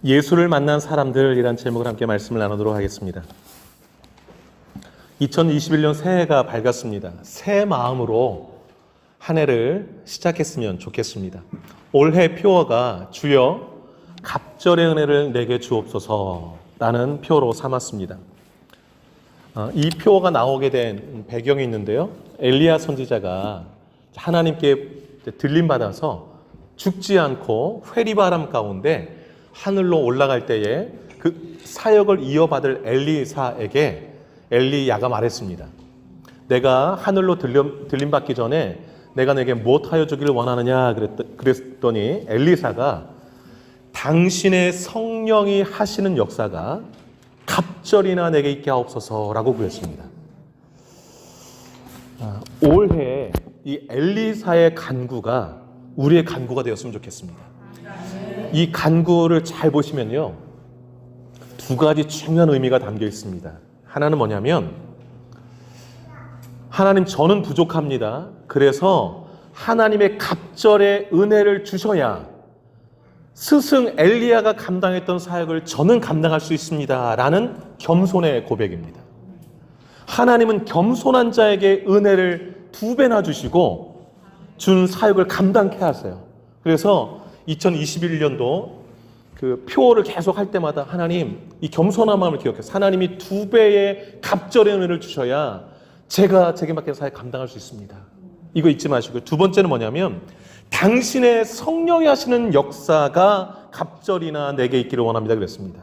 예수를 만난 사람들이란 제목으로 함께 말씀을 나누도록 하겠습니다. 2021년 새해가 밝았습니다. 새 마음으로 한 해를 시작했으면 좋겠습니다. 올해 표어가 주여 갑절의 은혜를 내게 주옵소서라는 표어로 삼았습니다. 이 표어가 나오게 된 배경이 있는데요. 엘리야 선지자가 하나님께 들림받아서 죽지 않고 회리바람 가운데 하늘로 올라갈 때에 그 사역을 이어받을 엘리사에게 엘리야가 말했습니다. 내가 하늘로 들림받기 전에 내가 내게 무엇하여 주기를 원하느냐 그랬더니 엘리사가 당신의 성령이 하시는 역사가 갑절이나 내게 있게 하옵소서라고 구했습니다. 올해 이 엘리사의 간구가 우리의 간구가 되었으면 좋겠습니다. 이 간구를 잘 보시면요, 두 가지 중요한 의미가 담겨 있습니다. 하나는 뭐냐면, 하나님 저는 부족합니다. 그래서 하나님의 갑절의 은혜를 주셔야 스승 엘리야가 감당했던 사역을 저는 감당할 수 있습니다. 라는 겸손의 고백입니다. 하나님은 겸손한 자에게 은혜를 2배나 주시고 준 사역을 감당케 하세요. 그래서 2021년도 그 표어를 계속 할 때마다 하나님 이 겸손한 마음을 기억해서 하나님이 2배의 갑절의 은혜를 주셔야 제게 맡긴 사역 감당할 수 있습니다. 이거 잊지 마시고요. 두 번째는 뭐냐면 당신의 성령이 하시는 역사가 갑절이나 내게 있기를 원합니다 그랬습니다.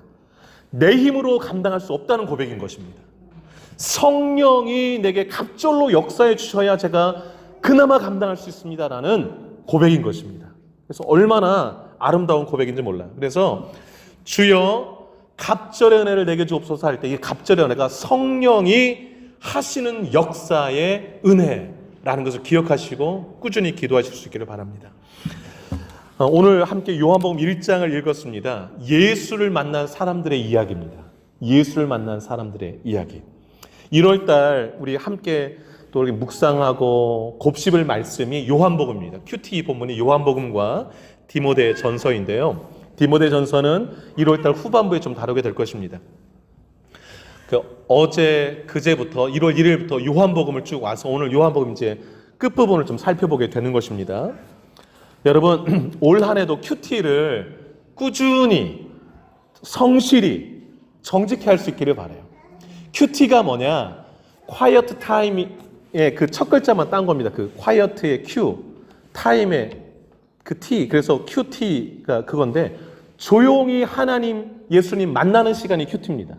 내 힘으로 감당할 수 없다는 고백인 것입니다. 성령이 내게 갑절로 역사해 주셔야 제가 그나마 감당할 수 있습니다라는 고백인 것입니다. 그래서 얼마나 아름다운 고백인지 몰라요. 그래서 주여 갑절의 은혜를 내게 주옵소서 할 때 이 갑절의 은혜가 성령이 하시는 역사의 은혜라는 것을 기억하시고 꾸준히 기도하실 수 있기를 바랍니다. 오늘 함께 요한복음 1장을 읽었습니다. 예수를 만난 사람들의 이야기입니다. 예수를 만난 사람들의 이야기. 1월달 우리 함께 또 이렇게 묵상하고 곱씹을 말씀이 요한복음입니다. QT 본문이 요한복음과 디모데 전서인데요. 디모데 전서는 1월달 후반부에 좀 다루게 될 것입니다. 그제부터 1월 1일부터 요한복음을 쭉 와서 오늘 요한복음 이제 끝부분을 좀 살펴보게 되는 것입니다. 여러분 올 한 해도 QT를 꾸준히 성실히 정직히 할 수 있기를 바라요. QT가 뭐냐? quiet time의 그 첫 글자만 딴 겁니다. 그 quiet의 Q, time의 그 T, 그래서 QT가 그건데 조용히 하나님, 예수님 만나는 시간이 QT입니다.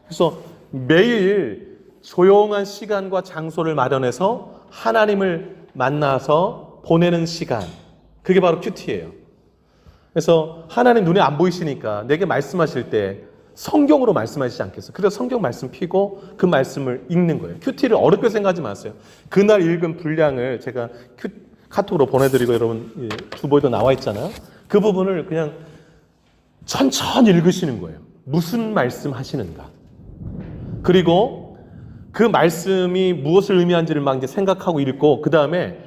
그래서 매일 조용한 시간과 장소를 마련해서 하나님을 만나서 보내는 시간, 그게 바로 QT예요. 그래서 하나님 눈에 안 보이시니까 내게 말씀하실 때 성경으로 말씀하시지 않겠어요? 그래서 성경 말씀 피고 그 말씀을 읽는 거예요. QT를 어렵게 생각하지 마세요. 그날 읽은 분량을 제가 카톡으로 보내드리고 여러분 주보에도 나와 있잖아요. 그 부분을 그냥 천천히 읽으시는 거예요. 무슨 말씀 하시는가. 그리고 그 말씀이 무엇을 의미하는지를 막 이제 생각하고 읽고 그 다음에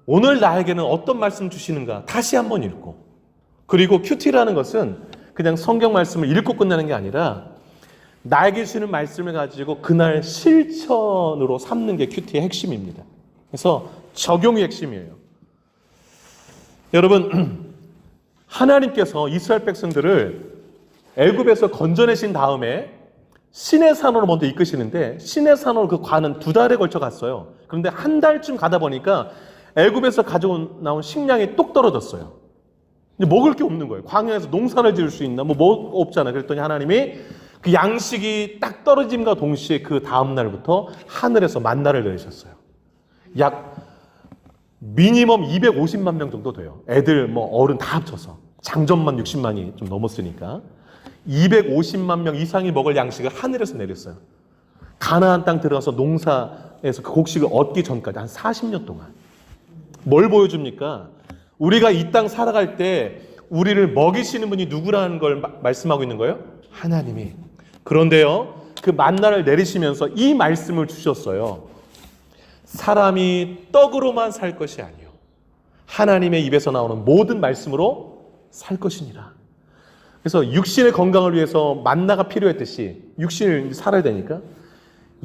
오늘 나에게는 어떤 말씀 주시는가 다시 한번 읽고 그리고 QT라는 것은 그냥 성경 말씀을 읽고 끝나는 게 아니라 나에게 주시는 말씀을 가지고 그날 실천으로 삼는 게 QT의 핵심입니다. 그래서 적용이 핵심이에요. 여러분 하나님께서 이스라엘 백성들을 애굽에서 건져내신 다음에 시내산으로 먼저 이끄시는데 시내산으로 그 관은 2달에 걸쳐 갔어요. 그런데 한 달쯤 가다 보니까 애굽에서 가지고 나온 식량이 뚝 떨어졌어요. 먹을 게 없는 거예요. 광야에서 농사를 지을 수 있나? 뭐 없잖아요. 그랬더니 하나님이 그 양식이 딱 떨어짐과 동시에 그 다음 날부터 하늘에서 만나를 내리셨어요. 약 미니멈 250만 명 정도 돼요. 애들 어른 다 합쳐서 장전만 60만이 좀 넘었으니까 250만 명 이상이 먹을 양식을 하늘에서 내렸어요. 가나안 땅 들어가서 농사에서 그 곡식을 얻기 전까지 한 40년 동안. 뭘 보여줍니까? 우리가 이 땅 살아갈 때 우리를 먹이시는 분이 누구라는 걸 말씀하고 있는 거예요? 하나님이. 그런데요, 그 만나를 내리시면서 이 말씀을 주셨어요. 사람이 떡으로만 살 것이 아니요 하나님의 입에서 나오는 모든 말씀으로 살 것이니라. 그래서 육신의 건강을 위해서 만나가 필요했듯이 육신을 살아야 되니까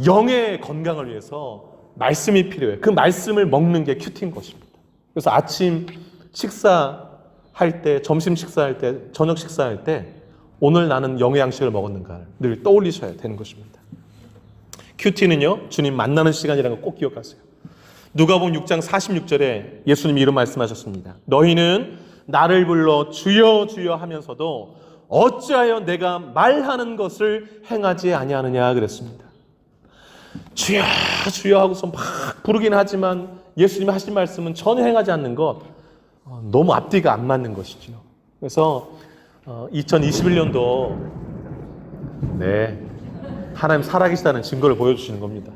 영의 건강을 위해서 말씀이 필요해요. 그 말씀을 먹는 게 큐티인 것입니다. 그래서 아침 식사할 때, 점심 식사할 때, 저녁 식사할 때 오늘 나는 영의 양식을 먹었는가를 늘 떠올리셔야 되는 것입니다. 큐티는요, 주님 만나는 시간이라는 걸 꼭 기억하세요. 누가복음 6장 46절에 예수님이 이런 말씀하셨습니다. 너희는 나를 불러 주여 주여 하면서도 어찌하여 내가 말하는 것을 행하지 아니하느냐 그랬습니다. 주여 주여 하고서 막 부르긴 하지만 예수님이 하신 말씀은 전혀 행하지 않는 것, 너무 앞뒤가 안 맞는 것이죠. 그래서 2021년도 하나님 살아계시다는 증거를 보여주시는 겁니다.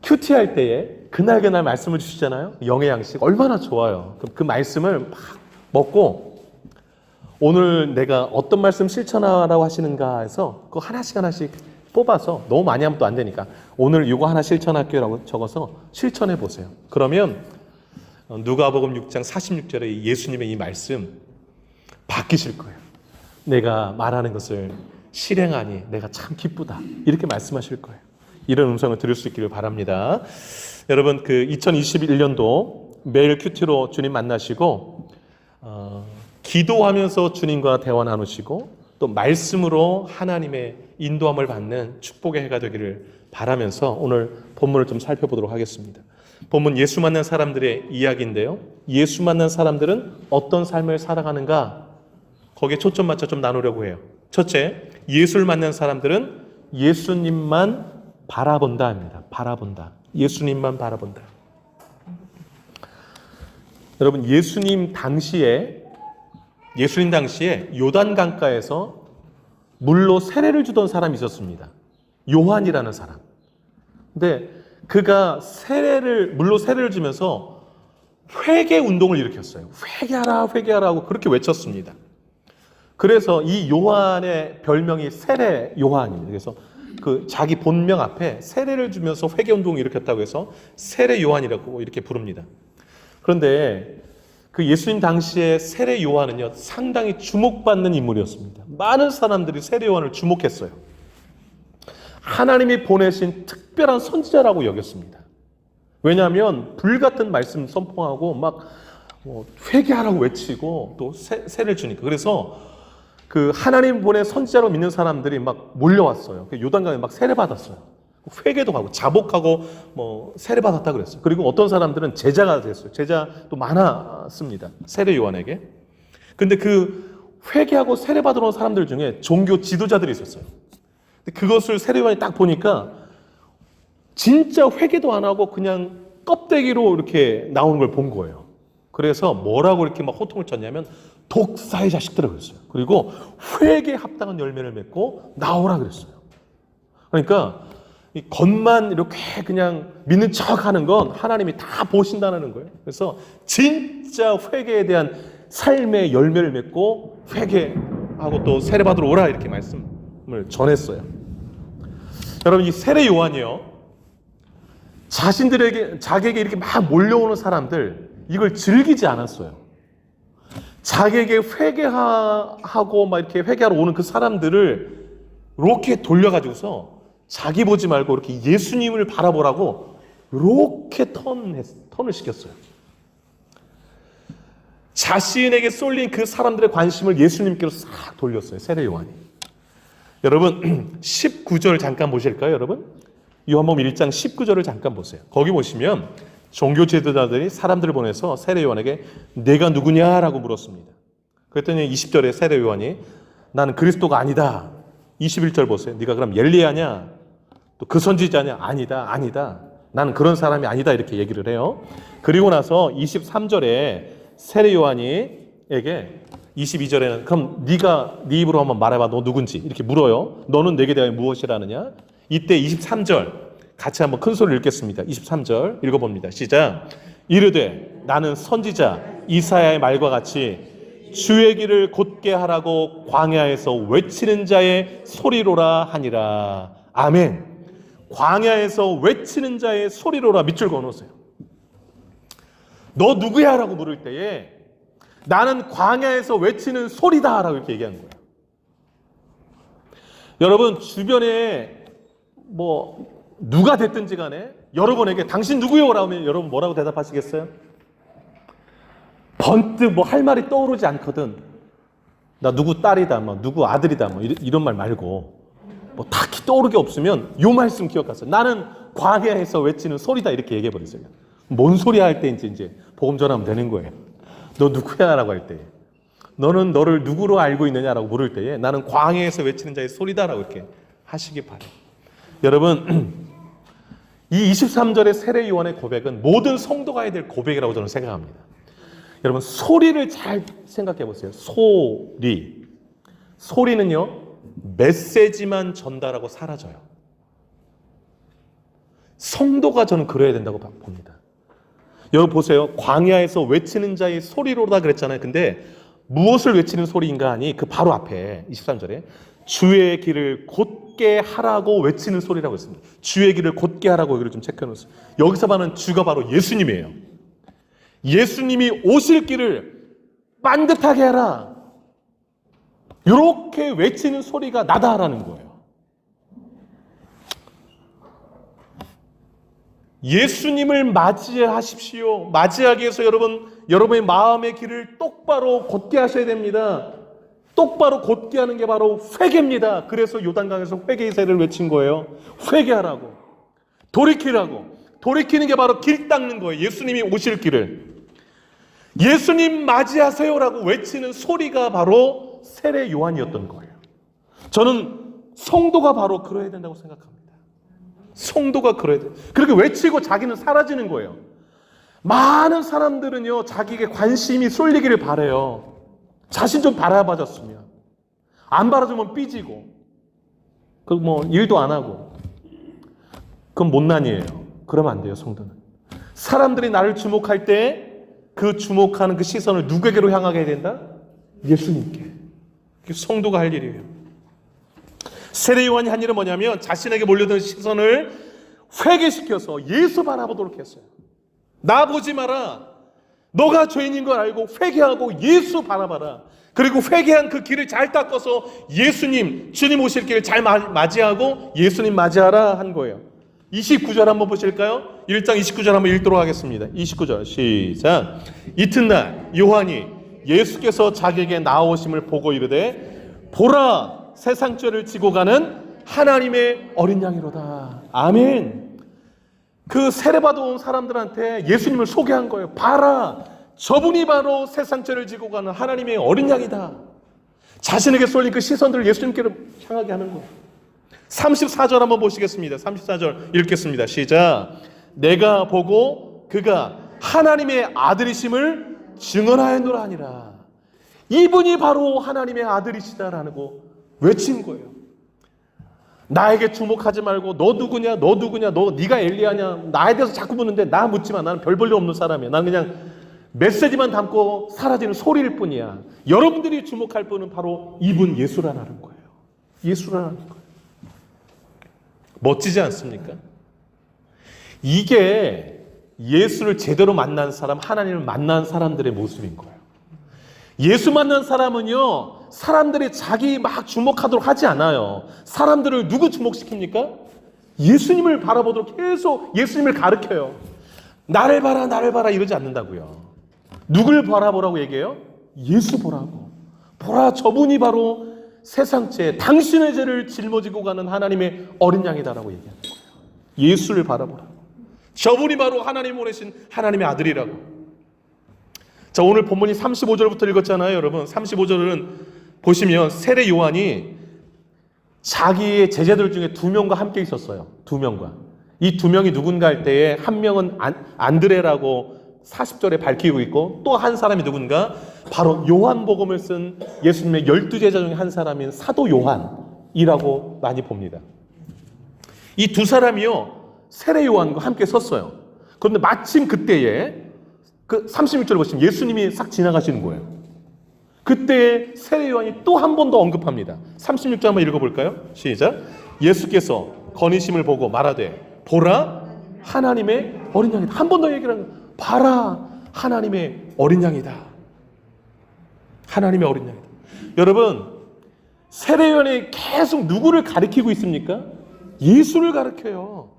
큐티 할 때에 그날 말씀을 주시잖아요. 영의 양식 얼마나 좋아요. 그럼 그 말씀을 막 먹고 오늘 내가 어떤 말씀 실천하라고 하시는가 해서 그거 하나씩 뽑아서, 너무 많이 하면 또 안 되니까 오늘 이거 하나 실천할게요 라고 적어서 실천해 보세요. 그러면 누가복음 6장 46절에 예수님의 이 말씀 바뀌실 거예요. 내가 말하는 것을 실행하니 내가 참 기쁘다, 이렇게 말씀하실 거예요. 이런 음성을 들을 수 있기를 바랍니다. 여러분, 2021년도 매일 큐티로 주님 만나시고 기도하면서 주님과 대화 나누시고 또 말씀으로 하나님의 인도함을 받는 축복의 해가 되기를 바라면서 오늘 본문을 좀 살펴보도록 하겠습니다. 본문 예수 만난 사람들의 이야기인데요. 예수 만난 사람들은 어떤 삶을 살아가는가? 거기에 초점 맞춰 좀 나누려고 해요. 첫째, 예수를 만난 사람들은 예수님만 바라본다 합니다. 바라본다. 예수님만 바라본다. 여러분, 예수님 당시에 요단 강가에서 물로 세례를 주던 사람이 있었습니다. 요한이라는 사람. 근데 그가 물로 세례를 주면서 회개 운동을 일으켰어요. 회개하라 하고 그렇게 외쳤습니다. 그래서 이 요한의 별명이 세례 요한입니다. 그래서 자기 본명 앞에 세례를 주면서 회개 운동을 일으켰다고 해서 세례 요한이라고 이렇게 부릅니다. 그런데 예수님 당시에 세례 요한은요, 상당히 주목받는 인물이었습니다. 많은 사람들이 세례 요한을 주목했어요. 하나님이 보내신 특별한 선지자라고 여겼습니다. 왜냐하면 불같은 말씀 선포하고 막 회개하라고 외치고 또 세례를 주니까. 그래서 하나님 보낸 선지자로 믿는 사람들이 막 몰려왔어요. 요단강에 막 세례 받았어요. 회개도 하고 자복하고 세례 받았다 그랬어요. 그리고 어떤 사람들은 제자가 됐어요. 제자도 많았습니다. 세례 요한에게. 근데 회개하고 세례 받으러 온 사람들 중에 종교 지도자들이 있었어요. 근데 그것을 세례 요한이 딱 보니까 진짜 회개도 안 하고 그냥 껍데기로 이렇게 나오는 걸 본 거예요. 그래서 뭐라고 이렇게 막 호통을 쳤냐면 독사의 자식들이라고 그랬어요. 그리고 회개에 합당한 열매를 맺고 나오라 그랬어요. 그러니까 이 겉만 이렇게 그냥 믿는 척 하는 건 하나님이 다 보신다는 거예요. 그래서 진짜 회개에 대한 삶의 열매를 맺고 회개하고 또 세례받으러 오라, 이렇게 말씀을 전했어요. 여러분, 이 세례 요한이요, 자기에게 이렇게 막 몰려오는 사람들, 이걸 즐기지 않았어요. 자기에게 회개하고 막 이렇게 회개하러 오는 그 사람들을 이렇게 돌려가지고서 자기 보지 말고 이렇게 예수님을 바라보라고 이렇게 턴을 시켰어요. 자신에게 쏠린 그 사람들의 관심을 예수님께로 싹 돌렸어요. 세례 요한이. 여러분, 19절 잠깐 보실까요, 여러분? 요한복음 1장 19절을 잠깐 보세요. 거기 보시면 종교 지도자들이 사람들을 보내서 세례 요한에게 내가 누구냐라고 물었습니다. 그랬더니 20절에 세례 요한이 나는 그리스도가 아니다. 21절 보세요. 네가 그럼 엘리야냐? 또 그 선지자냐? 아니다. 나는 그런 사람이 아니다. 이렇게 얘기를 해요. 그리고 나서 23절에 세례 요한이에게 22절에는 그럼 네 입으로 한번 말해봐. 너 누군지 이렇게 물어요. 너는 내게 대하여 무엇이라느냐? 이때 23절 같이 한번 큰 소리를 읽겠습니다. 23절 읽어봅니다. 시작. 이르되 나는 선지자 이사야의 말과 같이 주의 길을 곧게 하라고 광야에서 외치는 자의 소리로라 하니라. 아멘. 광야에서 외치는 자의 소리로라, 밑줄 그어놓으세요. 너 누구야? 라고 물을 때에 나는 광야에서 외치는 소리다라고 이렇게 얘기한 거예요. 여러분 주변에 누가 됐든지 간에 여러분에게 당신 누구요? 라고 하면 여러분 뭐라고 대답하시겠어요? 번뜩 할 말이 떠오르지 않거든. 나 누구 딸이다, 누구 아들이다, 이런 말 말고 딱히 떠오르게 없으면 요 말씀 기억하세요. 나는 광야에서 외치는 소리다 이렇게 얘기해 버리세요. 뭔 소리 할 때 이제 복음 전하면 되는 거예요. 너 누구야? 라고 할 때, 너는 너를 누구로 알고 있느냐라고 물을 때에 나는 광야에서 외치는 자의 소리다라고 이렇게 하시기 바래요. 여러분, 이 23절의 세례 요한의 고백은 모든 성도가 해야 될 고백이라고 저는 생각합니다. 여러분, 소리를 잘 생각해 보세요. 소리는요 메시지만 전달하고 사라져요. 성도가 저는 그래야 된다고 봅니다. 여러분 보세요. 광야에서 외치는 자의 소리로다 그랬잖아요. 근데 무엇을 외치는 소리인가 하니 그 바로 앞에 23절에 주의 길을 곧게 하라고 외치는 소리라고 했습니다. 주의 길을 곧게 하라고 여기를 좀 체크해 놓으세요. 여기서 말하는 주가 바로 예수님이에요. 예수님이 오실 길을 반듯하게 하라. 이렇게 외치는 소리가 나다라는 거예요. 예수님을 맞이하십시오. 맞이하기 위해서 여러분의 마음의 길을 똑바로 곧게 하셔야 됩니다. 똑바로 곧게 하는 게 바로 회개입니다. 그래서 요단강에서 회개의 세례를 외친 거예요. 회개하라고, 돌이키라고. 돌이키는 게 바로 길 닦는 거예요. 예수님이 오실 길을. 예수님 맞이하세요라고 외치는 소리가 바로 세례 요한이었던 거예요. 저는 성도가 바로 그래야 된다고 생각합니다. 성도가 그래야 돼요. 그렇게 외치고 자기는 사라지는 거예요. 많은 사람들은요 자기에게 관심이 쏠리기를 바라요. 자신 좀 바라봐줬으면. 안 바라주면 삐지고 일도 안 하고. 그건 못난이에요. 그러면 안 돼요. 성도는 사람들이 나를 주목할 때 그 주목하는 그 시선을 누구에게로 향하게 해야 된다? 예수님께. 그게 성도가 할 일이에요. 세례 요한이 한 일은 뭐냐면 자신에게 몰려드는 시선을 회개시켜서 예수 바라보도록 했어요. 나 보지 마라. 너가 죄인인 걸 알고 회개하고 예수 바라봐라. 그리고 회개한 그 길을 잘 닦아서 주님 오실 길을 잘 맞이하고 예수님 맞이하라 한 거예요. 29절 한번 보실까요? 1장 29절 한번 읽도록 하겠습니다. 29절 시작. 이튿날 요한이 예수께서 자기에게 나오심을 보고 이르되 보라, 세상 죄를 지고 가는 하나님의 어린 양이로다. 아멘. 그 세례받아 온 사람들한테 예수님을 소개한 거예요. 봐라, 저분이 바로 세상 죄를 지고 가는 하나님의 어린 양이다. 자신에게 쏠린 그 시선들을 예수님께로 향하게 하는 거예요. 34절 한번 보시겠습니다. 34절 읽겠습니다. 시작. 내가 보고 그가 하나님의 아들이심을 증언하였노라 하니라. 이분이 바로 하나님의 아들이시다라고 외친 거예요. 나에게 주목하지 말고 너 누구냐, 네가 엘리야냐, 나에 대해서 자꾸 묻는데 나 묻지 마. 나는 별 볼 일 없는 사람이야. 나는 그냥 메시지만 담고 사라지는 소리일 뿐이야. 여러분들이 주목할 분은 바로 이분 예수라는 거예요. 예수라는 거예요. 멋지지 않습니까? 이게 예수를 제대로 만난 사람, 하나님을 만난 사람들의 모습인 거예요. 예수 만난 사람은요, 사람들이 자기 막 주목하도록 하지 않아요. 사람들을 누구 주목시킵니까? 예수님을 바라보도록 계속 예수님을 가르쳐요. 나를 봐라 이러지 않는다고요. 누굴 바라보라고 얘기해요? 예수 보라고. 보라, 저분이 바로 세상 죄, 당신의 죄를 짊어지고 가는 하나님의 어린 양이다라고 얘기하는 거예요. 예수를 바라보라고. 저분이 바로 하나님 보내신 하나님의 아들이라고. 자, 오늘 본문이 35절부터 읽었잖아요, 여러분. 35절은 보시면 세례 요한이 자기의 제자들 중에 2명과 함께 있었어요. 2명과. 이 2명이 누군가 할 때에 한 명은 안드레라고 40절에 밝히고 있고 또 한 사람이 누군가? 바로 요한복음을 쓴 예수님의 12제자 중에 한 사람인 사도 요한이라고 많이 봅니다. 이 두 사람이요 세례 요한과 함께 섰어요. 그런데 마침 그때에 그 36절을 보시면 예수님이 싹 지나가시는 거예요. 그때 세례 요한이 또 한 번 더 언급합니다. 36절 한번 읽어볼까요? 시작. 예수께서 거니심을 보고 말하되 보라, 하나님의 어린 양이다. 한 번 더 얘기를 하는 거예요. 봐라, 하나님의 어린 양이다. 하나님의 어린 양이다. 여러분, 세례요한이 계속 누구를 가리키고 있습니까? 예수를 가리켜요.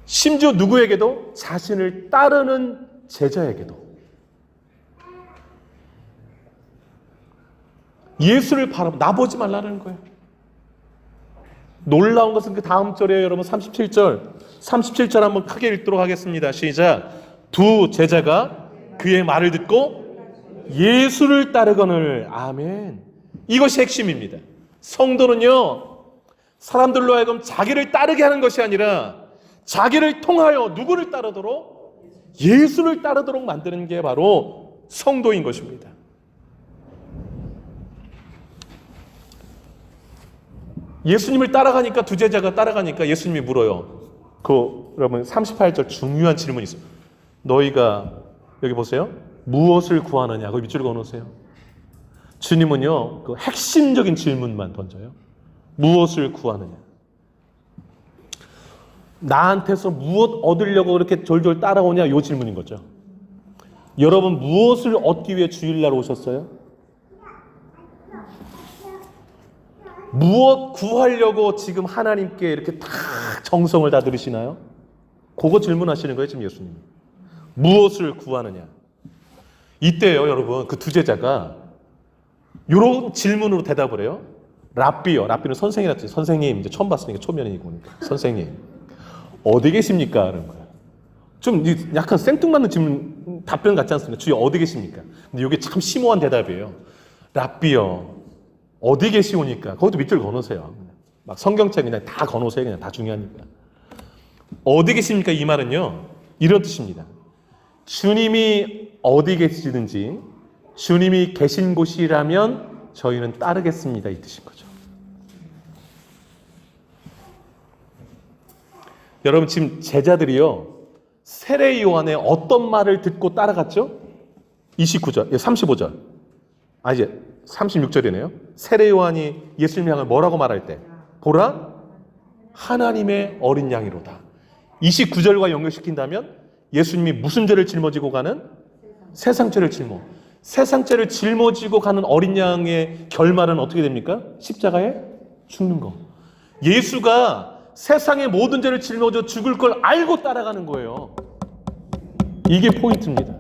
심지어 누구에게도? 자신을 따르는 제자에게도. 예수를 바라보, 나보지 말라는 거예요. 놀라운 것은 그 다음 절이에요, 여러분. 37절. 37절 한번 크게 읽도록 하겠습니다. 시작. 두 제자가 그의 말을 듣고 예수를 따르거늘. 아멘. 이것이 핵심입니다. 성도는요, 사람들로 하여금 자기를 따르게 하는 것이 아니라 자기를 통하여 누구를 따르도록? 예수를 따르도록 만드는 게 바로 성도인 것입니다. 예수님을 따라가니까, 두 제자가 따라가니까 예수님이 물어요. 여러분 38절 중요한 질문이 있어요. 너희가, 여기 보세요. 무엇을 구하느냐? 거기 밑줄 그어놓으세요. 주님은요, 그 핵심적인 질문만 던져요. 무엇을 구하느냐? 나한테서 무엇 얻으려고 그렇게 졸졸 따라오냐? 이 질문인 거죠. 여러분, 무엇을 얻기 위해 주일날 오셨어요? 무엇 구하려고 지금 하나님께 이렇게 다 정성을 다 들이시나요? 그거 질문하시는 거예요, 지금 예수님. 무엇을 구하느냐? 이때요, 여러분, 그 두 제자가 이런 질문으로 대답을 해요. 랍비요. 랍비는 선생이라 뜻이에요. 선생님, 이제 처음 봤으니까 초면이고. 선생님, 어디 계십니까? 그런 거예요. 좀 약간 생뚱맞는 질문, 답변 같지 않습니까? 주여, 어디 계십니까? 근데 이게 참 심오한 대답이에요. 랍비요. 어디 계시오니까? 거기도 밑줄 그어놓으세요. 막 성경책 그냥 다 그어놓으세요. 그냥 다 중요하니까. 어디 계십니까? 이 말은요, 이런 뜻입니다. 주님이 어디 계시든지 주님이 계신 곳이라면 저희는 따르겠습니다. 이 뜻인 거죠. 여러분, 지금 제자들이요, 세례 요한의 어떤 말을 듣고 따라갔죠? 29절, 35절. 이제 36절이네요. 세례 요한이 예수님 향을 뭐라고 말할 때? 보라, 하나님의 어린 양이로다. 29절과 연결시킨다면 예수님이 무슨 죄를 짊어지고 가는? 세상 죄를 세상 죄를 짊어지고 가는 어린 양의 결말은 어떻게 됩니까? 십자가에 죽는 거. 예수가 세상의 모든 죄를 짊어져 죽을 걸 알고 따라가는 거예요. 이게 포인트입니다.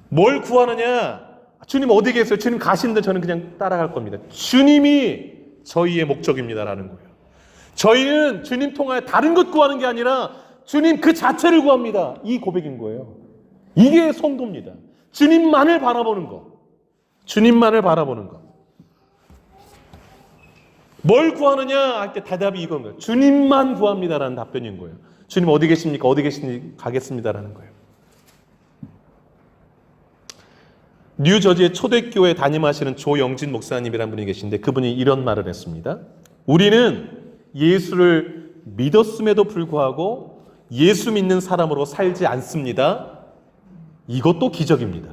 뭘 구하느냐? 주님 어디 계세요? 주님 가시는데 저는 그냥 따라갈 겁니다. 주님이 저희의 목적입니다라는 거예요. 저희는 주님 통하여 다른 것 구하는 게 아니라 주님 그 자체를 구합니다. 이 고백인 거예요. 이게 성도입니다. 주님만을 바라보는 거. 주님만을 바라보는 거. 뭘 구하느냐 할 때 대답이 이건 거예요. 주님만 구합니다라는 답변인 거예요. 주님 어디 계십니까? 어디 계신지 가겠습니다라는 거예요. 뉴저지의 초대교회 담임하시는 조영진 목사님이라는 분이 계신데 그분이 이런 말을 했습니다. 우리는 예수를 믿었음에도 불구하고 예수 믿는 사람으로 살지 않습니다. 이것도 기적입니다.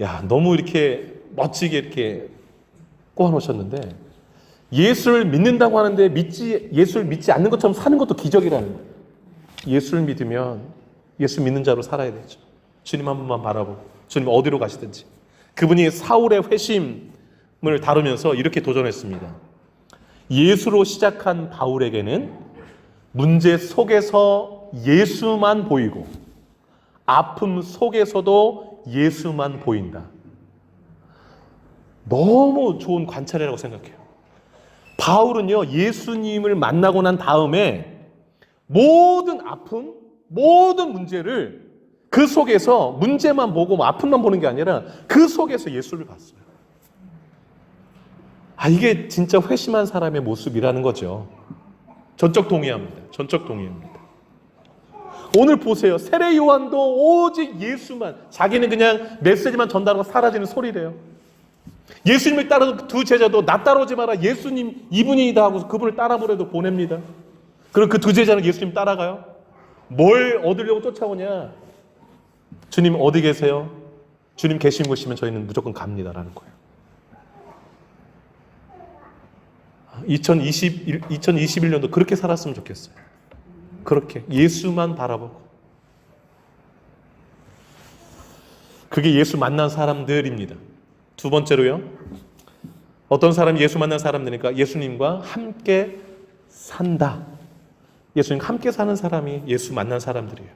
야, 너무 이렇게 멋지게 이렇게 꼬아놓으셨는데 예수를 믿는다고 하는데 예수를 믿지 않는 것처럼 사는 것도 기적이라는 거예요. 예수를 믿으면 예수 믿는 자로 살아야 되죠. 주님 한 번만 바라보고 주님 어디로 가시든지. 그분이 사울의 회심을 다루면서 이렇게 도전했습니다. 예수로 시작한 바울에게는 문제 속에서 예수만 보이고 아픔 속에서도 예수만 보인다. 너무 좋은 관찰이라고 생각해요. 바울은요, 예수님을 만나고 난 다음에 모든 아픔, 모든 문제를 그 속에서 문제만 보고 아픔만 보는 게 아니라 그 속에서 예수를 봤어요. 이게 진짜 회심한 사람의 모습이라는 거죠. 전적 동의합니다. 전적 동의합니다. 오늘 보세요. 세례 요한도 오직 예수만, 자기는 그냥 메시지만 전달하고 사라지는 소리래요. 예수님을 따르는 두 제자도 나 따라오지 마라. 예수님 이분이다 하고 그분을 따라보래도 보냅니다. 그럼 그 두 제자는 예수님 따라가요. 뭘 얻으려고 쫓아오냐? 주님 어디 계세요? 주님 계신 곳이면 저희는 무조건 갑니다라는 거예요. 2021년도 그렇게 살았으면 좋겠어요. 그렇게 예수만 바라보고. 그게 예수 만난 사람들입니다. 두 번째로요. 어떤 사람이 예수 만난 사람들이니까 예수님과 함께 산다. 예수님과 함께 사는 사람이 예수 만난 사람들이에요.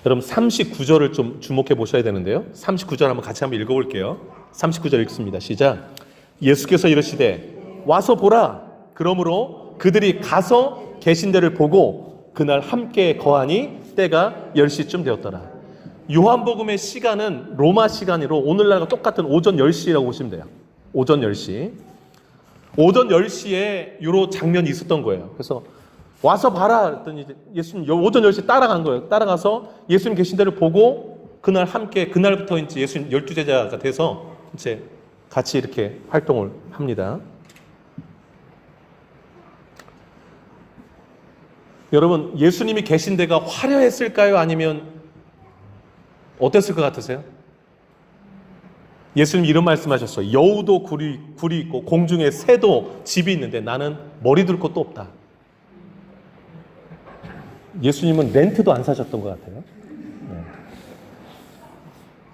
여러분 39절을 좀 주목해 보셔야 되는데요. 39절 한번 읽어볼게요. 39절 읽습니다. 시작. 예수께서 이르시되 와서 보라. 그러므로 그들이 가서 계신 데를 보고 그날 함께 거하니 때가 10시쯤 되었더라. 요한복음의 시간은 로마 시간으로 오늘날과 똑같은 오전 10시라고 보시면 돼요. 오전 10시. 오전 10시에 요 장면이 있었던 거예요. 그래서 와서 봐라 했더니 예수님 오전 10시 따라간 거예요. 따라가서 예수님 계신 데를 보고 그날 함께 그날부터 이제 예수님 12제자가 돼서 이제 같이 이렇게 활동을 합니다. 여러분 예수님이 계신 데가 화려했을까요? 아니면 어땠을 것 같으세요? 예수님 이런 말씀하셨어요. 여우도 굴이 있고 공중에 새도 집이 있는데 나는 머리 둘 곳도 없다. 예수님은 렌트도 안 사셨던 것 같아요. 네.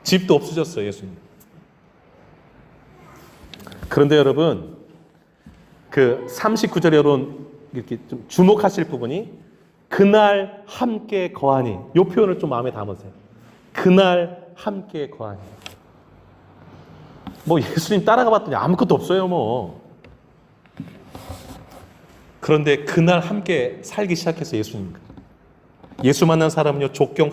집도 없으셨어요, 예수님. 그런데 여러분, 그 39절에 여러분 이렇게 좀 주목하실 부분이 그날 함께 거하니, 이 표현을 좀 마음에 담으세요. 그날 함께 거하니. 뭐 예수님 따라가 봤더니 아무것도 없어요, 뭐. 그런데 그날 함께 살기 시작했어요, 예수님. 예수 만난 사람은요, 조건,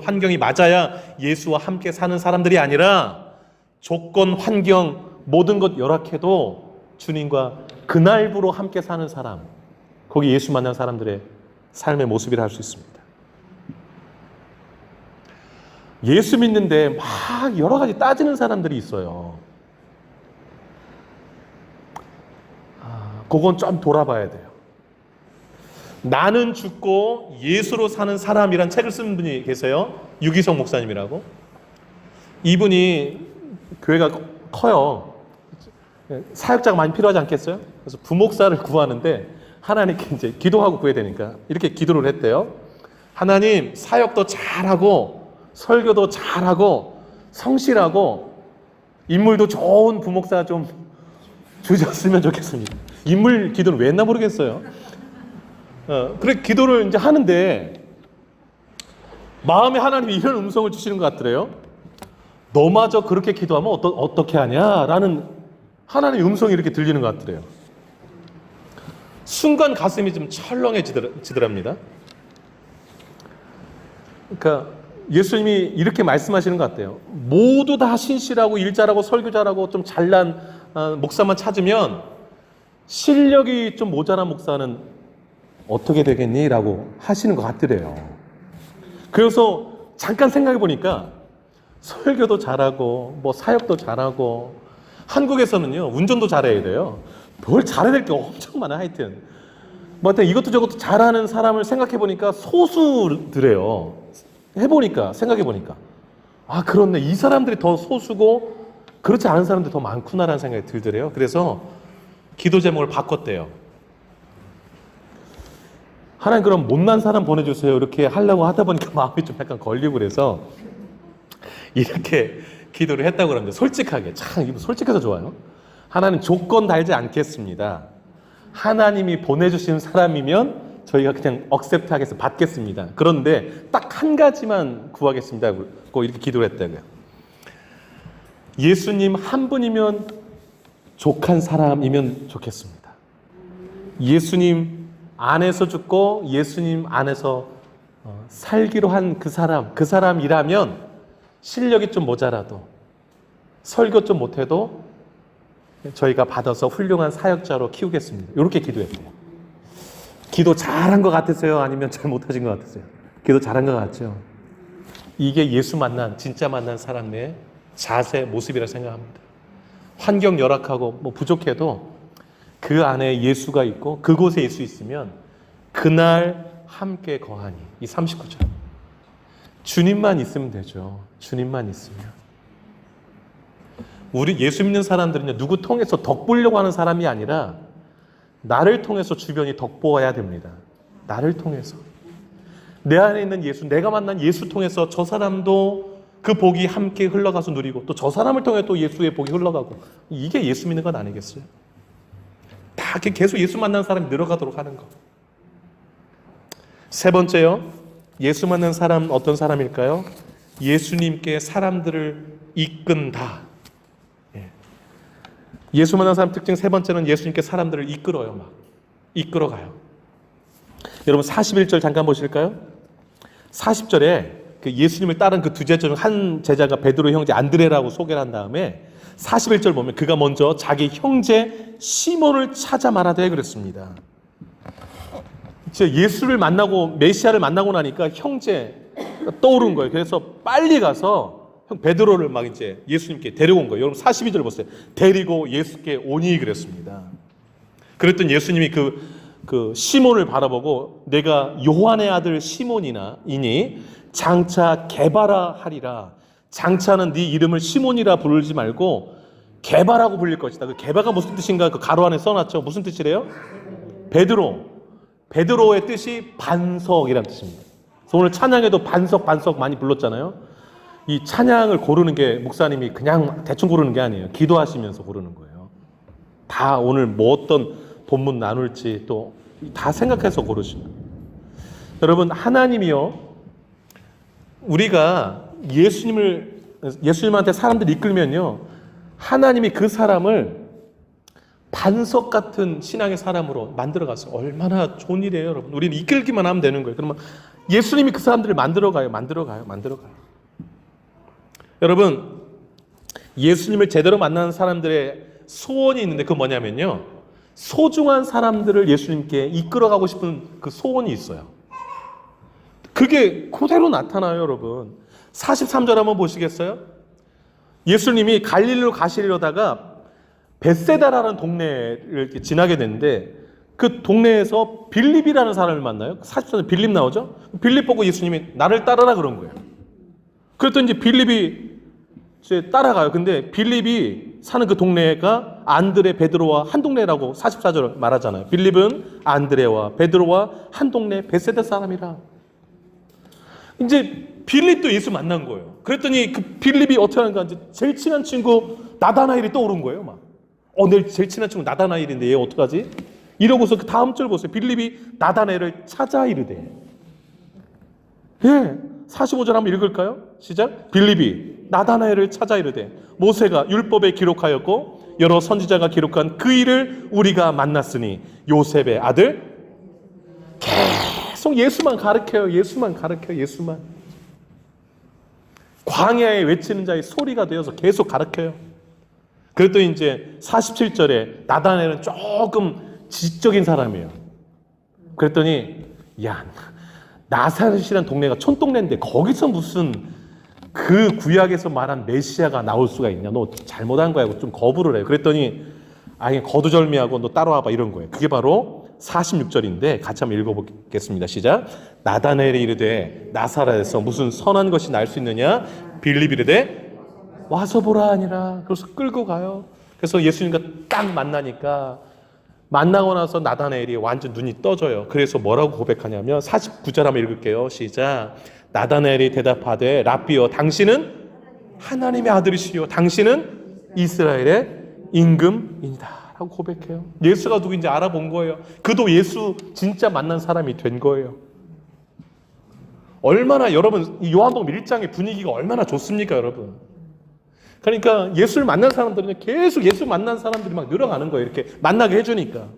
환경이 맞아야 예수와 함께 사는 사람들이 아니라 조건, 환경, 모든 것 열악해도 주님과 그날부로 함께 사는 사람, 거기 예수 만난 사람들의 삶의 모습이라 할 수 있습니다. 예수 믿는데 막 여러 가지 따지는 사람들이 있어요. 그건 좀 돌아봐야 돼요. 나는 죽고 예수로 사는 사람이란 책을 쓴 분이 계세요. 유기성 목사님이라고. 이분이 교회가 커요. 사역자가 많이 필요하지 않겠어요? 그래서 부목사를 구하는데 하나님께 이제 기도하고 구해야 되니까 이렇게 기도를 했대요. 하나님, 사역도 잘하고 설교도 잘하고 성실하고 인물도 좋은 부목사 좀 주셨으면 좋겠습니다. 인물 기도는 왜 했나 모르겠어요. 그래 기도를 이제 하는데 마음에 하나님이 이런 음성을 주시는 것 같더래요. 너마저 그렇게 기도하면 어떻게 하냐라는 하나님의 음성이 이렇게 들리는 것 같더래요. 순간 가슴이 좀 철렁해지더랍니다. 그러니까 예수님이 이렇게 말씀하시는 것 같아요. 모두 다 신실하고 일 잘하고 설교 잘하고 좀 잘난 목사만 찾으면 실력이 좀 모자란 목사는 어떻게 되겠니? 라고 하시는 것 같더래요. 그래서 잠깐 생각해 보니까 설교도 잘하고 뭐 사역도 잘하고 한국에서는요 운전도 잘해야 돼요. 뭘 잘해야 될 게 엄청 많아. 하여튼 뭐 하여튼 이것도 저것도 잘하는 사람을 생각해 보니까 소수더래요. 해보니까 생각해 보니까 아 그렇네, 이 사람들이 더 소수고 그렇지 않은 사람들이 더 많구나라는 생각이 들더래요. 그래서 기도 제목을 바꿨대요. 하나님 그럼 못난 사람 보내주세요 이렇게 하려고 하다 보니까 마음이 좀 약간 걸리고 그래서 이렇게 기도를 했다고 그럽니다. 솔직하게. 참 솔직해서 좋아요. 하나님 조건 달지 않겠습니다. 하나님이 보내주신 사람이면 저희가 그냥 억셉트 하겠습니다. 받겠습니다. 그런데 딱 한 가지만 구하겠습니다 하고 이렇게 기도를 했다고요. 예수님 한 분이면 족한 사람이면 좋겠습니다. 예수님 안에서 죽고 예수님 안에서 살기로 한 그 사람이라면 실력이 좀 모자라도 설교 좀 못해도 저희가 받아서 훌륭한 사역자로 키우겠습니다. 이렇게 기도했대요. 기도 잘한 것 같으세요? 아니면 잘 못하신 것 같으세요? 기도 잘한 것 같죠? 이게 예수 만난, 진짜 만난 사람의 자세, 모습이라 생각합니다. 환경 열악하고 뭐 부족해도 그 안에 예수가 있고 그곳에 예수 있으면 그날 함께 거하니. 이 39절. 주님만 있으면 되죠. 주님만 있으면. 우리 예수 믿는 사람들은요, 누구 통해서 덕 보려고 하는 사람이 아니라 나를 통해서 주변이 덕 보아야 됩니다. 나를 통해서. 내 안에 있는 예수, 내가 만난 예수 통해서 저 사람도 그 복이 함께 흘러가서 누리고 또 저 사람을 통해 또 예수의 복이 흘러가고 이게 예수 믿는 건 아니겠어요? 다 계속 예수 만나는 사람이 늘어가도록 하는 거. 세 번째요. 예수 만난 사람 어떤 사람일까요? 예수님께 사람들을 이끈다. 예수 만난 사람 특징 세 번째는 예수님께 사람들을 이끌어요. 막 이끌어가요. 여러분 41절 잠깐 보실까요? 40절에 그 예수님을 따른 그 두 제자 중 한 제자가 베드로 형제 안드레라고 소개를 한 다음에 41절 보면 그가 먼저 자기 형제 시몬을 찾아 말하되 그랬습니다. 예수를 만나고 메시아를 만나고 나니까 형제가 떠오른 거예요. 그래서 빨리 가서 형 베드로를 막 이제 예수님께 데려온 거예요. 여러분 42절 보세요. 데리고 예수께 오니 그랬습니다. 그랬더니 예수님이 그 시몬을 바라보고 내가 요한의 아들 시몬이니 장차 게바라 하리라. 장차는 네 이름을 시몬이라 부르지 말고 게바라고 불릴 것이다. 그 게바가 무슨 뜻인가 그 가로 안에 써놨죠. 무슨 뜻이래요? 베드로의 뜻이 반석이라는 뜻입니다. 그래서 오늘 찬양에도 반석 많이 불렀잖아요. 이 찬양을 고르는 게 목사님이 그냥 대충 고르는 게 아니에요. 기도하시면서 고르는 거예요. 다 오늘 뭐 어떤 본문 나눌지 또 다 생각해서 고르시는 거예요. 여러분 하나님이요. 우리가 예수님한테 사람들 이끌면요. 하나님이 그 사람을 반석 같은 신앙의 사람으로 만들어가서 얼마나 좋은 일이에요, 여러분. 우리는 이끌기만 하면 되는 거예요. 그러면 예수님이 그 사람들을 만들어가요. 여러분, 예수님을 제대로 만나는 사람들의 소원이 있는데 그건 뭐냐면요. 소중한 사람들을 예수님께 이끌어가고 싶은 그 소원이 있어요. 그게 그대로 나타나요, 여러분. 43절 한번 보시겠어요? 예수님이 갈릴리로 가시려다가 벳세다라는 동네를 이렇게 지나게 되는데 그 동네에서 빌립이라는 사람을 만나요. 44절 빌립 나오죠? 빌립 보고 예수님이 나를 따르라 그런 거예요. 그랬더니 이제 빌립이 이제 따라가요. 근데 빌립이 사는 그 동네가 안드레, 베드로와 한 동네라고 44절 말하잖아요. 빌립은 안드레와 베드로와 한 동네 벳세다 사람이라. 이제 빌립도 예수 만난 거예요. 그랬더니 그 빌립이 어떻게 하는가 이제 제일 친한 친구 나다나엘이 떠오른 거예요. 막. 내 제일 친한 친구 나다나엘인데 얘 어떡하지? 이러고서 그 다음 절 보세요. 빌립이 나다나엘을 찾아 이르되. 45절 한번 읽을까요? 시작. 빌립이 나다나엘을 찾아 이르되 모세가 율법에 기록하였고 여러 선지자가 기록한 그 일을 우리가 만났으니 요셉의 아들. 계속 예수만 가르쳐요. 예수만. 광야에 외치는 자의 소리가 되어서 계속 가르쳐요. 그랬더니 이제 47절에 나다나엘은 조금 지적인 사람이에요. 그랬더니 나사렛이라는 동네가 촌동네인데 거기서 무슨 그 구약에서 말한 메시아가 나올 수가 있냐? 너 잘못한 거야. 좀 거부를 해요. 그랬더니 거두절미하고 너 따라와봐 이런 거예요. 그게 바로 46절인데 같이 한번 읽어보겠습니다. 시작. 나다나엘이 이르되 나사렛에서 무슨 선한 것이 날 수 있느냐? 빌립이 이르되 와서 보라 하니라. 그래서 끌고 가요. 그래서 예수님과 딱 만나니까 만나고 나서 나다나엘이 완전 눈이 떠져요. 그래서 뭐라고 고백하냐면 49절 한번 읽을게요. 시작. 나다나엘이 대답하되 랍비여 당신은 하나님의 아들이시요 당신은 이스라엘의 임금이니다 라고 고백해요. 예수가 누구인지 알아본 거예요. 그도 예수 진짜 만난 사람이 된 거예요. 얼마나 여러분 이 요한복음 1장의 분위기가 얼마나 좋습니까 여러분. 그러니까 예수를 만난 사람들은 계속 예수 만난 사람들이 막 늘어가는 거예요. 이렇게 만나게 해주니까.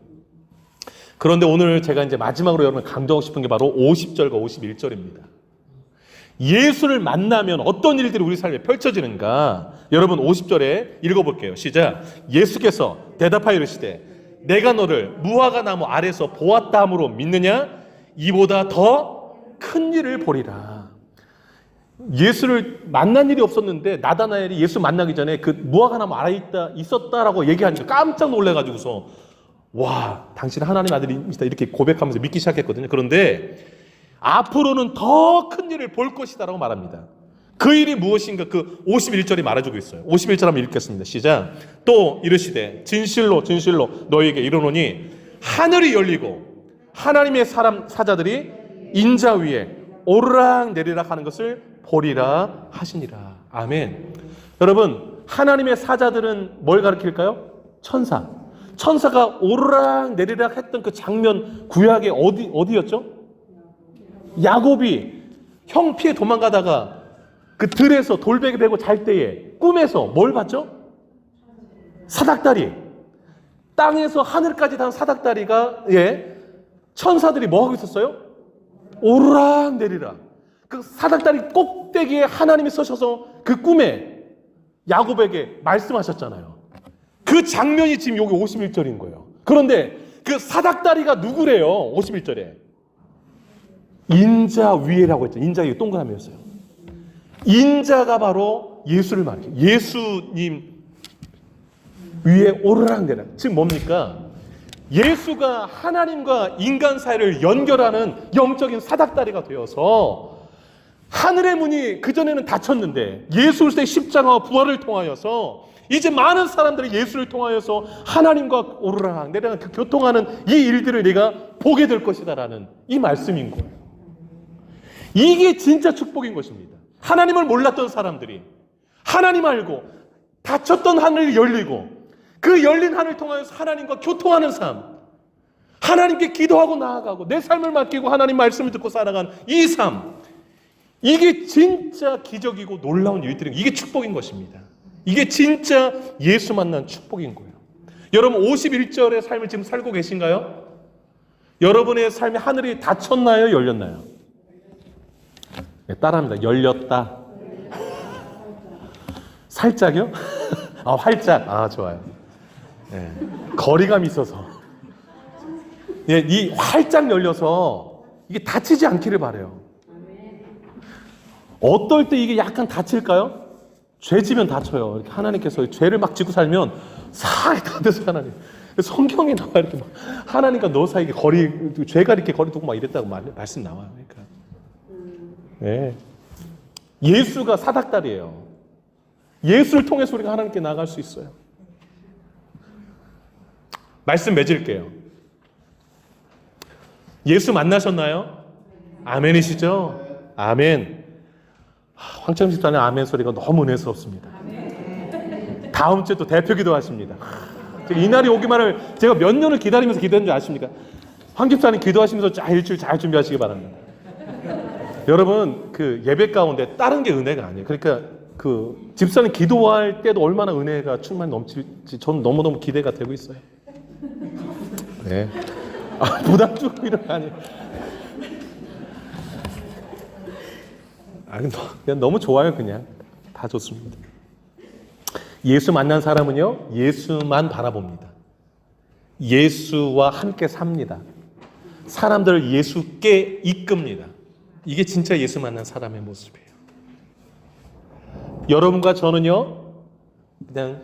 그런데 오늘 제가 이제 마지막으로 여러분 강조하고 싶은 게 바로 50절과 51절입니다. 예수를 만나면 어떤 일들이 우리 삶에 펼쳐지는가? 여러분 50절에 읽어볼게요. 시작. 예수께서 대답하여 이르시되 내가 너를 무화과 나무 아래서 보았다 함으로 믿느냐? 이보다 더 큰 일을 보리라. 예수를 만난 일이 없었는데 나다나엘이 예수 만나기 전에 그 무화과 나무 아래에 있었다라고 얘기하니까 깜짝 놀래가지고서 와 당신은 하나님 아들이시다 이렇게 고백하면서 믿기 시작했거든요. 그런데 앞으로는 더 큰 일을 볼 것이다 라고 말합니다. 그 일이 무엇인가 그 51절이 말해주고 있어요. 51절 한번 읽겠습니다. 시작. 또 이르시되 진실로 너희에게 이르노니 하늘이 열리고 하나님의 사자들이 인자 위에 오르락 내리락 하는 것을 보리라 하시니라. 아멘. 여러분, 하나님의 사자들은 뭘 가리킬까요? 천사. 천사가 오르락 내리락 했던 그 장면, 구약의 어디였죠? 야곱이 형 피해 도망가다가 그 들에서 돌베개 베고 잘 때에 꿈에서 뭘 봤죠? 사닥다리. 땅에서 하늘까지 단 사닥다리가, 천사들이 뭐 하고 있었어요? 오르락 내리락. 그 사닥다리 꼭대기에 하나님이 서셔서 그 꿈에 야곱에게 말씀하셨잖아요. 그 장면이 지금 여기 51절인 거예요. 그런데 그 사닥다리가 누구래요? 51절에. 인자 위에라고 했죠. 인자 위에 동그라미였어요. 인자가 바로 예수를 말해요. 예수님 위에 오르락내락. 지금 뭡니까? 예수가 하나님과 인간 사이를 연결하는 영적인 사닥다리가 되어서 하늘의 문이 그전에는 닫혔는데 예수 그리스도의 십자가와 부활을 통하여서 이제 많은 사람들이 예수를 통하여서 하나님과 오르락 내리락 그 교통하는 이 일들을 내가 보게 될 것이다라는 이 말씀인 거예요. 이게 진짜 축복인 것입니다. 하나님을 몰랐던 사람들이 하나님 알고 닫혔던 하늘이 열리고 그 열린 하늘을 통하여서 하나님과 교통하는 삶, 하나님께 기도하고 나아가고 내 삶을 맡기고 하나님 말씀을 듣고 살아간 이 삶, 이게 진짜 기적이고 놀라운 일들인, 이게 축복인 것입니다. 이게 진짜 예수 만난 축복인 거예요. 여러분 51절의 삶을 지금 살고 계신가요? 여러분의 삶의 하늘이 닫혔나요? 열렸나요? 네, 따라합니다. 열렸다. 살짝이요? 활짝. 좋아요. 네, 거리감이 있어서. 이 활짝 열려서 이게 다치지 않기를 바라요. 어떨 때 이게 약간 다칠까요? 죄 지면 다쳐요. 이렇게 하나님께서 죄를 막 짓고 살면 싹 닫아서 하나님. 성경에 나와 이렇게 막 하나님과 너 사이에 죄가 이렇게 거리 두고 막 이랬다고 말씀 나와요. 그러니까. 네. 예수가 사닥다리예요. 예수를 통해서 우리가 하나님께 나아갈 수 있어요. 말씀 맺을게요. 예수 만나셨나요? 아멘이시죠? 아멘. 황철민 집사님 아멘 소리가 너무 은혜스럽습니다. 다음 주에 또 대표 기도하십니다. 이 날이 오기만을 제가 몇 년을 기다리면서 기도했는지 아십니까? 황 집사님 기도하시면서 일주일 잘 준비하시기 바랍니다. 여러분 그 예배 가운데 다른 게 은혜가 아니에요. 그러니까 그 집사님 기도할 때도 얼마나 은혜가 충만히 넘칠지 저는 너무너무 기대가 되고 있어요. 네. 부담 주고 이런 거 아니에요. 그냥 너무 좋아요. 그냥 다 좋습니다. 예수 만난 사람은요 예수만 바라봅니다. 예수와 함께 삽니다. 사람들을 예수께 이끕니다. 이게 진짜 예수 만난 사람의 모습이에요. 여러분과 저는요 그냥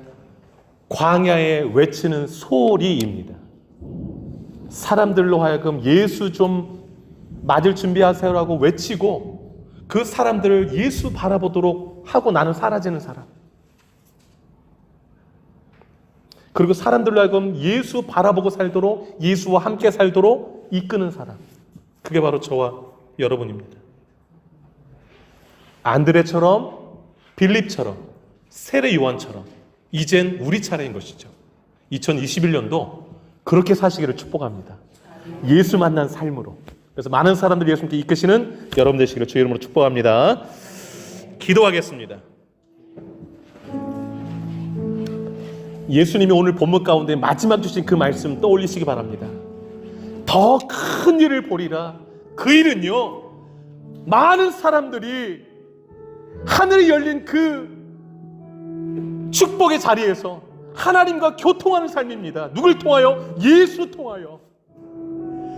광야에 외치는 소리입니다. 사람들로 하여금 예수 좀 맞을 준비하세요라고 외치고 그 사람들을 예수 바라보도록 하고 나는 사라지는 사람. 그리고 사람들로 하여금 예수 바라보고 살도록 예수와 함께 살도록 이끄는 사람. 그게 바로 저와 여러분입니다. 안드레처럼 빌립처럼 세례 요한처럼 이젠 우리 차례인 것이죠. 2021년도 그렇게 사시기를 축복합니다. 예수 만난 삶으로. 그래서 많은 사람들이 예수님께 이끄시는 여러분 되시기를 주의 이름으로 축복합니다. 기도하겠습니다. 예수님이 오늘 본문 가운데 마지막 주신 그 말씀 떠올리시기 바랍니다. 더 큰 일을 보리라. 그 일은요 많은 사람들이 하늘이 열린 그 축복의 자리에서 하나님과 교통하는 삶입니다. 누굴 통하여? 예수 통하여.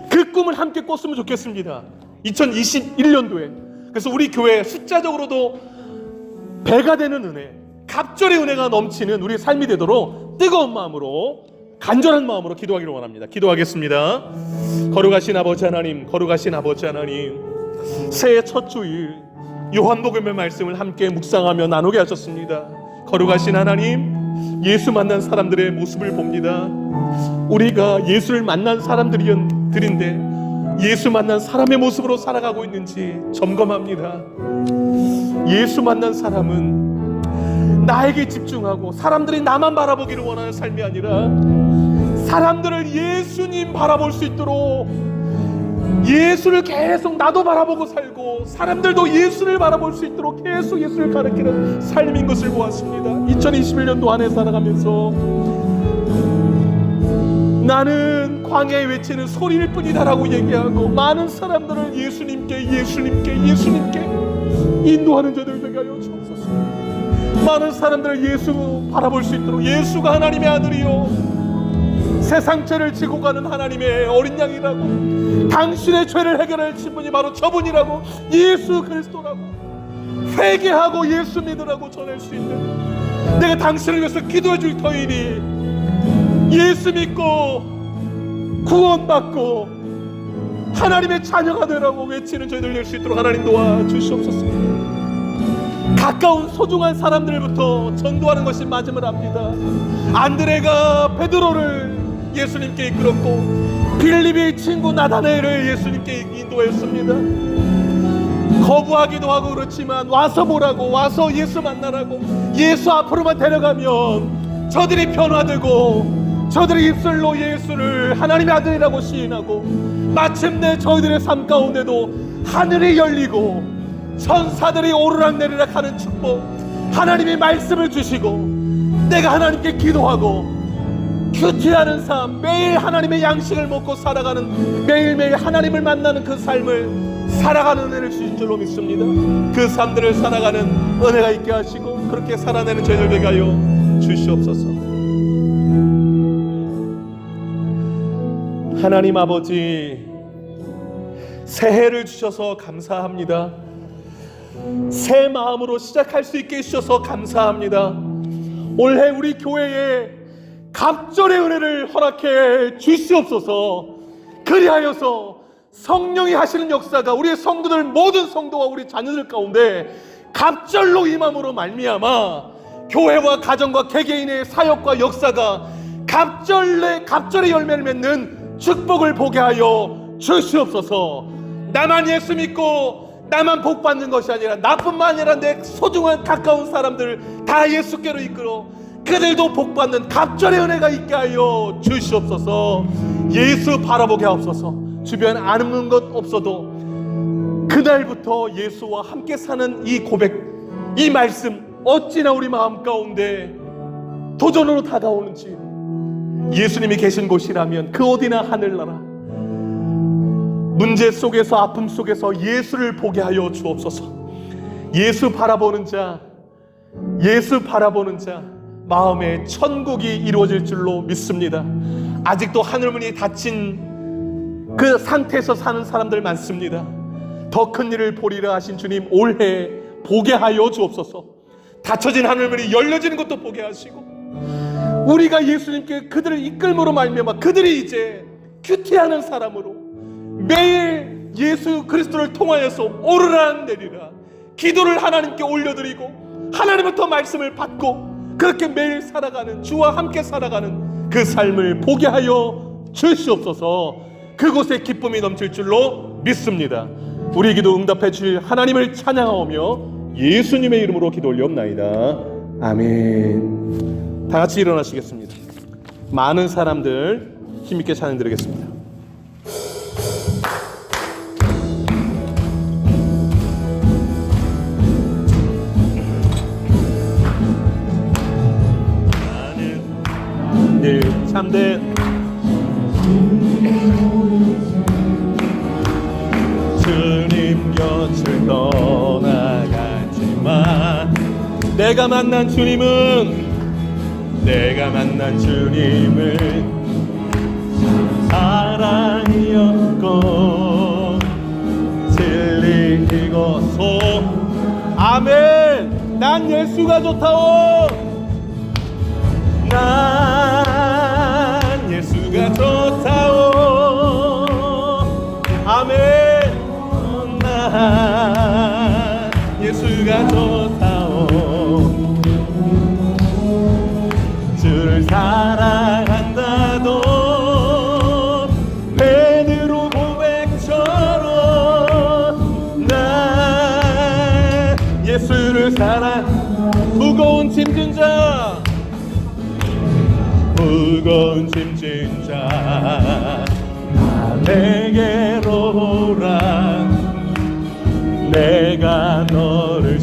그 꿈을 함께 꿨으면 좋겠습니다. 2021년도에. 그래서 우리 교회 숫자적으로도 배가 되는 은혜, 갑절의 은혜가 넘치는 우리의 삶이 되도록 뜨거운 마음으로 간절한 마음으로 기도하기를 원합니다. 기도하겠습니다. 거룩하신 아버지 하나님, 거룩하신 아버지 하나님, 새해 첫 주일 요한복음의 말씀을 함께 묵상하며 나누게 하셨습니다. 거룩하신 하나님, 예수 만난 사람들의 모습을 봅니다. 우리가 예수를 만난 사람들인데 예수 만난 사람의 모습으로 살아가고 있는지 점검합니다. 예수 만난 사람은 나에게 집중하고 사람들이 나만 바라보기를 원하는 삶이 아니라 사람들을 예수님 바라볼 수 있도록 예수를 계속 나도 바라보고 살고 사람들도 예수를 바라볼 수 있도록 계속 예수를 가르치는 삶인 것을 보았습니다. 2021년도 안에 살아가면서 나는 광야에 외치는 소리일 뿐이다라고 얘기하고 많은 사람들을 예수님께 인도하는 자들 되게 하여 주옵소서. 많은 사람들을 예수 바라볼 수 있도록 예수가 하나님의 아들이요 세상 죄를 지고 가는 하나님의 어린 양이라고 당신의 죄를 해결할 분이 바로 저분이라고 예수 그리스도라고 회개하고 예수 믿으라고 전할 수 있는 내가 당신을 위해서 기도해 줄 터이니 예수 믿고 구원받고 하나님의 자녀가 되라고 외치는 저희들 될 수 있도록 하나님 도와주시옵소서. 가까운 소중한 사람들부터 전도하는 것이 맞음을 압니다. 안드레가 베드로를 예수님께 이끌었고 빌립이 친구 나다나엘을 예수님께 인도했습니다. 거부하기도 하고 그렇지만 와서 보라고 와서 예수 만나라고 예수 앞으로만 데려가면 저들이 변화되고 저들의 입술로 예수를 하나님의 아들이라고 시인하고 마침내 저희들의 삶 가운데도 하늘이 열리고 천사들이 오르락내리락 하는 축복 하나님의 말씀을 주시고 내가 하나님께 기도하고 큐티하는 삶 매일 하나님의 양식을 먹고 살아가는 매일매일 하나님을 만나는 그 삶을 살아가는 은혜를 주신 줄로 믿습니다. 그 삶들을 살아가는 은혜가 있게 하시고 그렇게 살아내는 저희들 되게 하여 주시옵소서. 하나님 아버지 새해를 주셔서 감사합니다. 새 마음으로 시작할 수 있게 해주셔서 감사합니다. 올해 우리 교회에 갑절의 은혜를 허락해 주시옵소서. 그리하여서 성령이 하시는 역사가 우리의 성도들 모든 성도와 우리 자녀들 가운데 갑절로 임함으로 말미암아 교회와 가정과 개개인의 사역과 역사가 갑절의 열매를 맺는 축복을 보게 하여 주시옵소서. 나만 예수 믿고 나만 복 받는 것이 아니라 나뿐만 아니라 내 소중한 가까운 사람들 다 예수께로 이끌어 그들도 복 받는 갑절의 은혜가 있게 하여 주시옵소서. 예수 바라보게 하옵소서. 주변 아는 것 없어도 그날부터 예수와 함께 사는 이 고백, 이 말씀 어찌나 우리 마음 가운데 도전으로 다가오는지. 예수님이 계신 곳이라면 그 어디나 하늘나라. 문제 속에서 아픔 속에서 예수를 보게 하여 주옵소서. 예수 바라보는 자 마음에 천국이 이루어질 줄로 믿습니다. 아직도 하늘문이 닫힌 그 상태에서 사는 사람들 많습니다. 더 큰 일을 보리라 하신 주님 올해 보게 하여 주옵소서. 닫혀진 하늘문이 열려지는 것도 보게 하시고 우리가 예수님께 그들을 이끌므로 말미암아 그들이 이제 큐티하는 사람으로 매일 예수 그리스도를 통하여서 오르락 내리락 기도를 하나님께 올려드리고 하나님부터 말씀을 받고 그렇게 매일 살아가는 주와 함께 살아가는 그 삶을 보게 하여 주시옵소서. 그곳에 기쁨이 넘칠 줄로 믿습니다. 우리 기도 응답해 주실 하나님을 찬양하오며 예수님의 이름으로 기도 올리옵나이다. 아멘. 다 같이 일어나시겠습니다. 많은 사람들 힘있게 찬양 드리겠습니다. 나는 늘 참된 주님 곁을 떠나가지만 내가 만난 주님은 사랑이었고 진리이고소. 아멘. 난 예수가 좋다오. 난 예수가 좋다오. 아멘. 난 예수가 좋다오. 주를 사랑한다도 베드로 고백처럼 난 예수를 사랑 무거운 짐진 자, 무거운 짐진 자, 나 내게로 오라. 내가 너를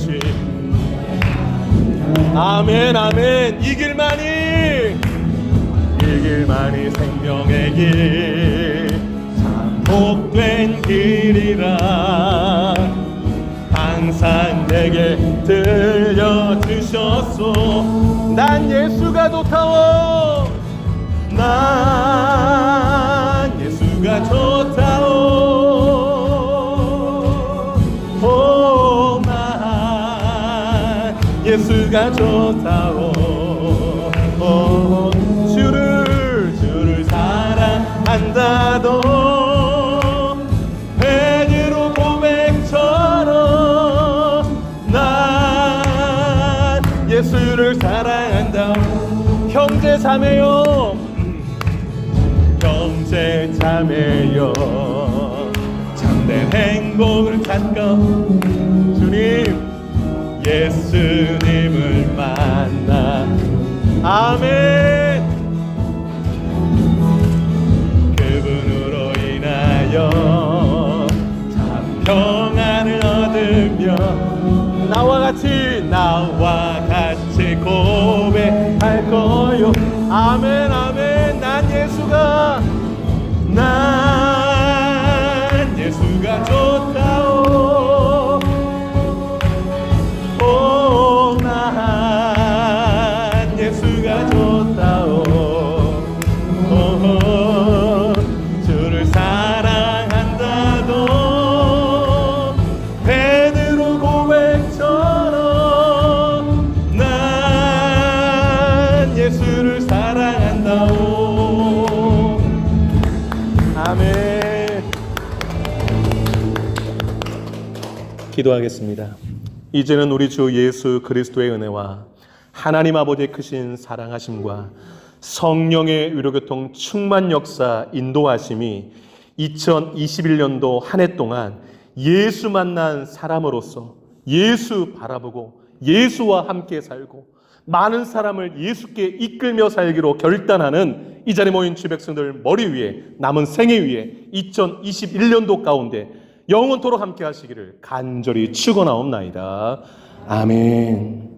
아멘 아멘. 이 길만이 생명의 길, 참 복된 길이라 항상 내게 들려주셨소. 난 예수가 좋다오. 난 예수가 좋다오. 오, 난 예수가 좋다오. 오, 주를 사랑한다도 베드로 고백처럼 난 예수를 사랑한다. 형제 자매요, 형제 자매요, 참된 행복을 찾고 주님 예수님을 만나. 아멘. 그분으로 인하여 참 평안을 얻으며 나와 같이 고백할 거요. 아멘 아멘. 난 예수가 좋다오. 오, 난 예수가 좋다오. 오, 주를 사랑한다도 베드로 고백처럼 난 예수를 사랑한다오. 아멘. 기도하겠습니다. 이제는 우리 주 예수 그리스도의 은혜와 하나님 아버지의 크신 사랑하심과 성령의 의료교통 충만 역사 인도하심이 2021년도 한 해 동안 예수 만난 사람으로서 예수 바라보고 예수와 함께 살고 많은 사람을 예수께 이끌며 살기로 결단하는 이 자리에 모인 주 백성들 머리 위에 남은 생애 위에 2021년도 가운데 영원토록 함께 하시기를 간절히 축원하옵나이다. 아멘.